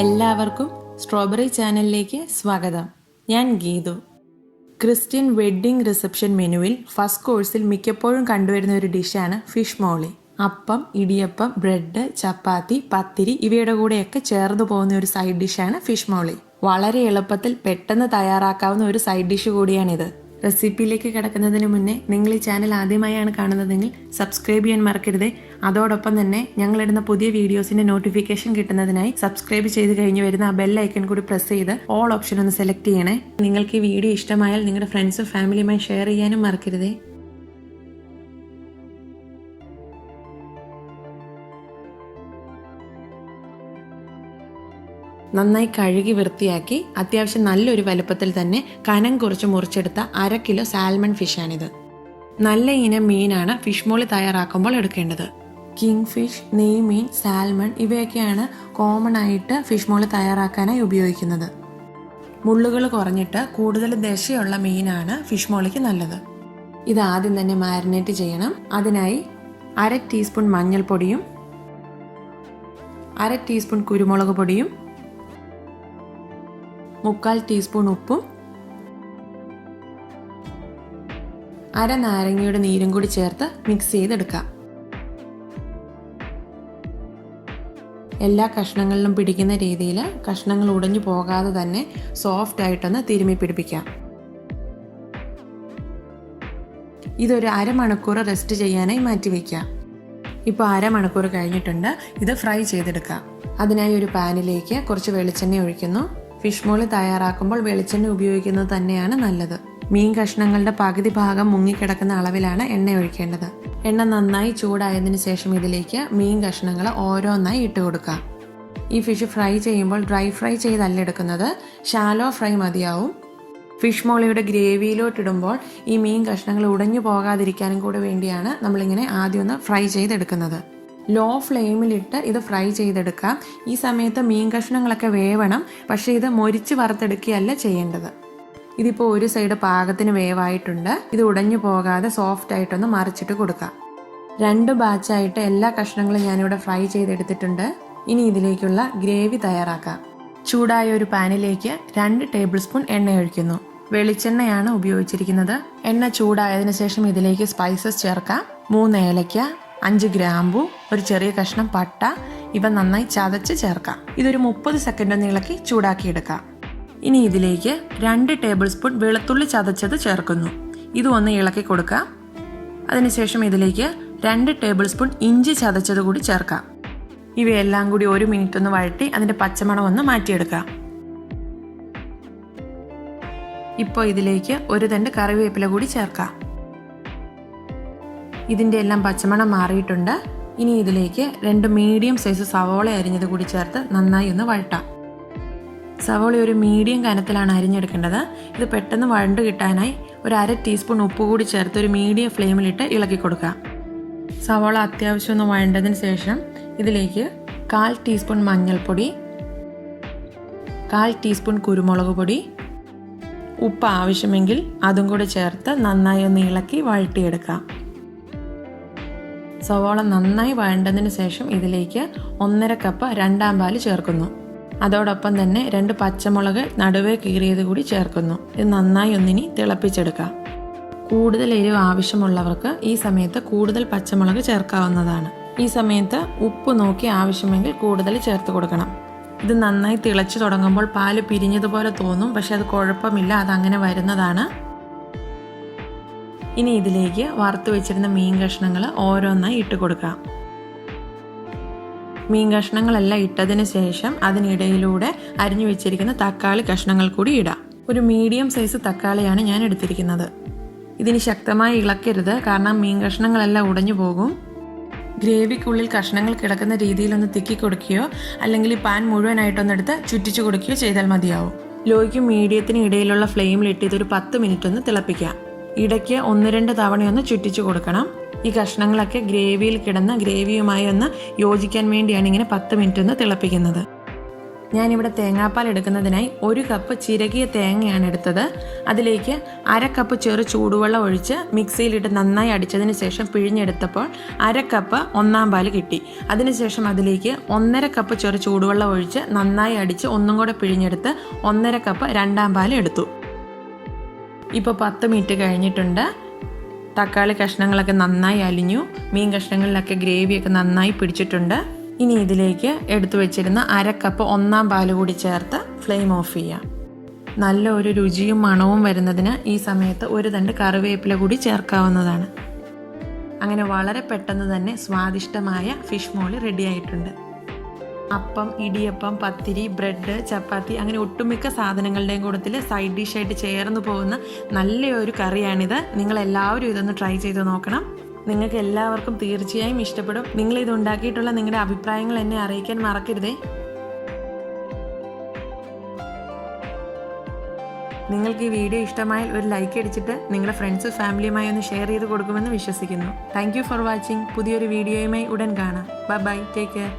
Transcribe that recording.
എല്ലാവർക്കും സ്ട്രോബെറി ചാനലിലേക്ക് സ്വാഗതം. ഞാൻ ഗീതു. ക്രിസ്ത്യൻ വെഡ്ഡിംഗ് റിസപ്ഷൻ മെനുവിൽ ഫസ്റ്റ് കോഴ്സിൽ മിക്കപ്പോഴും കണ്ടുവരുന്ന ഒരു ഡിഷാണ് ഫിഷ് മോളി. അപ്പം, ഇടിയപ്പം, ബ്രെഡ്, ചപ്പാത്തി, പത്തിരി ഇവയുടെ കൂടെയൊക്കെ ചേർന്ന് പോകുന്ന ഒരു സൈഡ് ഡിഷാണ് ഫിഷ് മോളി. വളരെ എളുപ്പത്തിൽ പെട്ടെന്ന് തയ്യാറാക്കാവുന്ന ഒരു സൈഡ് ഡിഷ് കൂടിയാണിത്. റെസിപ്പിയിലേക്ക് കിടക്കുന്നതിന് മുന്നേ നിങ്ങൾ ഈ ചാനൽ ആദ്യമായാണ് കാണുന്നതെങ്കിൽ സബ്സ്ക്രൈബ് ചെയ്യാൻ മറക്കരുതേ. അതോടൊപ്പം തന്നെ ഞങ്ങളിടുന്ന പുതിയ വീഡിയോസിന്റെ നോട്ടിഫിക്കേഷൻ കിട്ടുന്നതിനായി സബ്സ്ക്രൈബ് ചെയ്ത് കഴിഞ്ഞ് വരുന്ന ആ ബെൽ ഐക്കൺ കൂടി പ്രസ് ചെയ്ത് ഓൾ ഓപ്ഷൻ ഒന്ന് സെലക്ട് ചെയ്യണേ. നിങ്ങൾക്ക് ഈ വീഡിയോ ഇഷ്ടമായാൽ നിങ്ങളുടെ ഫ്രണ്ട്സും ഫാമിലിയുമായി ഷെയർ ചെയ്യാനും മറക്കരുതേ. നന്നായി കഴുകി വൃത്തിയാക്കി അത്യാവശ്യം നല്ലൊരു വലുപ്പത്തിൽ തന്നെ കനം കുറച്ച് മുറിച്ചെടുത്ത 1/2 കിലോ സാൽമൺ ഫിഷാണിത്. നല്ല ഇനം മീനാണ് ഫിഷ് മോളി തയ്യാറാക്കുമ്പോൾ എടുക്കേണ്ടത്. കിങ് ഫിഷ്, നെയ്മീൻ, സാൽമൺ ഇവയൊക്കെയാണ് കോമൺ ആയിട്ട് ഫിഷ് മോളി തയ്യാറാക്കാനായി ഉപയോഗിക്കുന്നത്. മുള്ളുകൾ കുറഞ്ഞിട്ട് കൂടുതൽ ദശയുള്ള മീനാണ് ഫിഷ് മോളിക്ക് നല്ലത്. ഇത് ആദ്യം തന്നെ മാരിനേറ്റ് ചെയ്യണം. അതിനായി 1/2 ടീസ്പൂൺ മഞ്ഞൾപ്പൊടിയും 1/2 ടീസ്പൂൺ കുരുമുളക് പൊടിയും 1/4 ടീസ്പൂൺ ഉപ്പും 1/2 നാരങ്ങയുടെ നീരും കൂടി ചേർത്ത് മിക്സ് ചെയ്തെടുക്കാം. എല്ലാ കഷ്ണങ്ങളിലും പിടിക്കുന്ന രീതിയിൽ കഷ്ണങ്ങൾ ഉടഞ്ഞു പോകാതെ തന്നെ സോഫ്റ്റ് ആയിട്ടൊന്ന് തിരുമ്മി പിടിപ്പിക്കാം. ഇതൊരു 1/2 മണിക്കൂർ റെസ്റ്റ് ചെയ്യാനായി മാറ്റി വയ്ക്കാം. ഇപ്പോൾ 1/2 മണിക്കൂർ കഴിഞ്ഞിട്ടുണ്ട്. ഇത് ഫ്രൈ ചെയ്തെടുക്കാം. അതിനായി ഒരു പാനിലേക്ക് കുറച്ച് വെളിച്ചെണ്ണ ഒഴിക്കുന്നു. ഫിഷ് മോളി തയ്യാറാക്കുമ്പോൾ വെളിച്ചെണ്ണ ഉപയോഗിക്കുന്നത് തന്നെയാണ് നല്ലത്. മീൻ കഷ്ണങ്ങളുടെ പകുതി ഭാഗം മുങ്ങിക്കിടക്കുന്ന അളവിലാണ് എണ്ണ ഒഴിക്കേണ്ടത്. എണ്ണ നന്നായി ചൂടായതിനു ശേഷം ഇതിലേക്ക് മീൻ കഷ്ണങ്ങൾ ഓരോന്നായി ഇട്ട് കൊടുക്കാം. ഈ ഫിഷ് ഫ്രൈ ചെയ്യുമ്പോൾ ഡ്രൈ ഫ്രൈ ചെയ്തല്ല എടുക്കുന്നത്, ഷാലോ ഫ്രൈ മതിയാവും. ഫിഷ് മോളിയുടെ ഗ്രേവിയിലോട്ടിടുമ്പോൾ ഈ മീൻ കഷ്ണങ്ങൾ ഉടഞ്ഞു പോകാതിരിക്കാനും കൂടെ വേണ്ടിയാണ് നമ്മളിങ്ങനെ ആദ്യം ഒന്ന് ഫ്രൈ ചെയ്തെടുക്കുന്നത്. ലോ ഫ്ലെയിമിലിട്ട് ഇത് ഫ്രൈ ചെയ്തെടുക്കാം. ഈ സമയത്ത് മീൻ കഷ്ണങ്ങളൊക്കെ വേവണം, പക്ഷേ ഇത് മൊരിച്ച് വറുത്തെടുക്കുകയല്ല ചെയ്യേണ്ടത്. ഇതിപ്പോൾ ഒരു സൈഡ് പാകത്തിന് വേവായിട്ടുണ്ട്. ഇത് ഉടഞ്ഞു പോകാതെ സോഫ്റ്റ് ആയിട്ടൊന്ന് മറിച്ചിട്ട് കൊടുക്കാം. 2 ബാച്ചായിട്ട് എല്ലാ കഷ്ണങ്ങളും ഞാനിവിടെ ഫ്രൈ ചെയ്തെടുത്തിട്ടുണ്ട്. ഇനി ഇതിലേക്കുള്ള ഗ്രേവി തയ്യാറാക്കാം. ചൂടായ ഒരു പാനിലേക്ക് 2 ടേബിൾ സ്പൂൺ എണ്ണ ഒഴിക്കുന്നു. വെളിച്ചെണ്ണയാണ് ഉപയോഗിച്ചിരിക്കുന്നത്. എണ്ണ ചൂടായതിനു ശേഷം ഇതിലേക്ക് സ്പൈസസ് ചേർക്കാം. 3 ഏലയ്ക്ക, 5 ഗ്രാമ്പു, ഒരു ചെറിയ കഷ്ണം പട്ട ഇവ നന്നായി ചതച്ച് ചേർക്കാം. ഇതൊരു 30 സെക്കൻഡ് ഒന്ന് ഇളക്കി ചൂടാക്കിയെടുക്കാം. ഇനി ഇതിലേക്ക് 2 ടേബിൾ സ്പൂൺ വെളുത്തുള്ളി ചതച്ചത് ചേർക്കുന്നു. ഇതും ഒന്ന് ഇളക്കി കൊടുക്കാം. അതിനുശേഷം ഇതിലേക്ക് 2 ടേബിൾ സ്പൂൺ ഇഞ്ചി ചതച്ചത് കൂടി ചേർക്കാം. ഇവയെല്ലാം കൂടി 1 മിനിറ്റ് ഒന്ന് വഴറ്റി അതിൻ്റെ പച്ചമണം ഒന്ന് മാറ്റിയെടുക്കാം. ഇപ്പോൾ ഇതിലേക്ക് 1 തണ്ട് കറിവേപ്പില കൂടി ചേർക്കാം. ഇതിൻ്റെ എല്ലാം പച്ചമണം മാറിയിട്ടുണ്ട്. ഇനി ഇതിലേക്ക് 2 മീഡിയം സൈസ് സവോള അരിഞ്ഞത് കൂടി ചേർത്ത് നന്നായി ഒന്ന് വഴട്ടാം. സവോള ഒരു മീഡിയം കനത്തിലാണ് അരിഞ്ഞെടുക്കേണ്ടത്. ഇത് പെട്ടെന്ന് വഴണ്ട് കിട്ടാനായി ഒരു 1/2 ടീസ്പൂൺ ഉപ്പ് കൂടി ചേർത്ത് ഒരു മീഡിയം ഫ്ലെയിമിലിട്ട് ഇളക്കി കൊടുക്കാം. സവോള അത്യാവശ്യം ഒന്ന് വഴണ്ടതിന് ശേഷം ഇതിലേക്ക് 1/4 ടീസ്പൂൺ മഞ്ഞൾപ്പൊടി, 1/4 ടീസ്പൂൺ കുരുമുളക് പൊടി, ഉപ്പ് ആവശ്യമെങ്കിൽ അതും കൂടി ചേർത്ത് നന്നായി ഒന്ന് ഇളക്കി വഴട്ടിയെടുക്കാം. സവോള നന്നായി വഴണ്ടതിന് ശേഷം ഇതിലേക്ക് 1/2 കപ്പ് 2 പാല് ചേർക്കുന്നു. അതോടൊപ്പം തന്നെ 2 പച്ചമുളക് നടുവേ കീറിയത് കൂടി ചേർക്കുന്നു. ഇത് നന്നായി ഒന്നിനി തിളപ്പിച്ചെടുക്കാം. കൂടുതൽ എരിവ് ആവശ്യമുള്ളവർക്ക് ഈ സമയത്ത് കൂടുതൽ പച്ചമുളക് ചേർക്കാവുന്നതാണ്. ഈ സമയത്ത് ഉപ്പ് നോക്കി ആവശ്യമെങ്കിൽ കൂടുതൽ ചേർത്ത് കൊടുക്കണം. ഇത് നന്നായി തിളച്ചു തുടങ്ങുമ്പോൾ പാല് പിരിഞ്ഞതുപോലെ തോന്നും, പക്ഷെ അത് കുഴപ്പമില്ല, അതങ്ങനെ വരുന്നതാണ്. ഇനി ഇതിലേക്ക് വറുത്ത് വെച്ചിരുന്ന മീൻ കഷ്ണങ്ങൾ ഓരോന്നായി ഇട്ട് കൊടുക്കാം. മീൻ കഷ്ണങ്ങളെല്ലാം ഇട്ടതിന് ശേഷം അതിനിടയിലൂടെ അരിഞ്ഞു വെച്ചിരിക്കുന്ന തക്കാളി കഷ്ണങ്ങൾ കൂടി ഇടാം. ഒരു മീഡിയം സൈസ് തക്കാളിയാണ് ഞാൻ എടുത്തിരിക്കുന്നത്. ഇതിന് ശക്തമായി ഇളക്കരുത്, കാരണം മീൻ കഷ്ണങ്ങളെല്ലാം ഉടഞ്ഞു പോകും. ഗ്രേവിക്കുള്ളിൽ കഷ്ണങ്ങൾ കിടക്കുന്ന രീതിയിലൊന്ന് തിക്കി കൊടുക്കുകയോ അല്ലെങ്കിൽ ഈ പാൻ മുഴുവനായിട്ടൊന്നെടുത്ത് ചുറ്റിച്ചു കൊടുക്കുകയോ ചെയ്താൽ മതിയാവും. ലോയ്ക്കും മീഡിയത്തിനും ഇടയിലുള്ള ഫ്ലെയിമിലിട്ട് ഇതൊരു 10 മിനിറ്റ് ഒന്ന് തിളപ്പിക്കാം. ഇടയ്ക്ക് 1-2 തവണയൊന്ന് ചുറ്റിച്ചു കൊടുക്കണം. ഈ കഷ്ണങ്ങളൊക്കെ ഗ്രേവിയിൽ കിടന്ന് ഗ്രേവിയുമായി ഒന്ന് യോജിക്കാൻ വേണ്ടിയാണ് ഇങ്ങനെ 10 മിനിറ്റ് ഒന്ന് തിളപ്പിക്കുന്നത്. ഞാനിവിടെ തേങ്ങാപ്പാൽ എടുക്കുന്നതിനായി 1 കപ്പ് ചിരകിയ തേങ്ങയാണ് എടുത്തത്. അതിലേക്ക് 1/2 കപ്പ് ചെറു ചൂടുവെള്ളം ഒഴിച്ച് മിക്സിയിലിട്ട് നന്നായി അടിച്ചതിന് ശേഷം പിഴിഞ്ഞെടുത്തപ്പോൾ 1/2 കപ്പ് ഒന്നാം പാൽ കിട്ടി. അതിനുശേഷം അതിലേക്ക് 1/2 കപ്പ് ചെറു ചൂടുവെള്ളം ഒഴിച്ച് നന്നായി അടിച്ച് ഒന്നും കൂടെ പിഴിഞ്ഞെടുത്ത് 1/2 കപ്പ് രണ്ടാം പാൽ എടുത്തു. ഇപ്പോൾ 10 മിനിറ്റ് കഴിഞ്ഞിട്ടുണ്ട്. തക്കാളി കഷ്ണങ്ങളൊക്കെ നന്നായി അലിഞ്ഞു. മീൻ കഷ്ണങ്ങളിലൊക്കെ ഗ്രേവിയൊക്കെ നന്നായി പിടിച്ചിട്ടുണ്ട്. ഇനി ഇതിലേക്ക് എടുത്തു വെച്ചിരുന്ന 1/2 കപ്പ് ഒന്നാം പാൽ കൂടി ചേർത്ത് ഫ്ലെയിം ഓഫ് ചെയ്യാം. നല്ല ഒരു രുചിയും മണവും വരുന്നതിന് ഈ സമയത്ത് ഒരു തണ്ട് കറിവേപ്പില കൂടി ചേർക്കാവുന്നതാണ്. അങ്ങനെ വളരെ പെട്ടെന്ന് തന്നെ സ്വാദിഷ്ടമായ ഫിഷ് മോളി റെഡി ആയിട്ടുണ്ട്. അപ്പം, ഇടിയപ്പം, പത്തിരി, ബ്രെഡ്, ചപ്പാത്തി അങ്ങനെ ഒട്ടുമിക്ക സാധനങ്ങളുടെയും കൂട്ടത്തിൽ സൈഡ് ഡിഷായിട്ട് ചേർന്ന് പോകുന്ന നല്ലൊരു കറിയാണിത്. നിങ്ങളെല്ലാവരും ഇതൊന്ന് ട്രൈ ചെയ്ത് നോക്കണം. നിങ്ങൾക്ക് എല്ലാവർക്കും തീർച്ചയായും ഇഷ്ടപ്പെടും. നിങ്ങൾ ഇത് ഉണ്ടാക്കിയിട്ടുള്ള നിങ്ങളുടെ അഭിപ്രായങ്ങൾ എന്നെ അറിയിക്കാൻ മറക്കരുതേ. നിങ്ങൾക്ക് ഈ വീഡിയോ ഇഷ്ടമായാൽ ഒരു ലൈക്ക് അടിച്ചിട്ട് നിങ്ങളുടെ ഫ്രണ്ട്സ് ഫാമിലിയുമായി ഒന്ന് ഷെയർ ചെയ്ത് കൊടുക്കുമെന്ന് വിശ്വസിക്കുന്നു. Thank you for watching. പുതിയൊരു വീഡിയോയുമായി ഉടൻ കാണാം. Bye bye. Take care.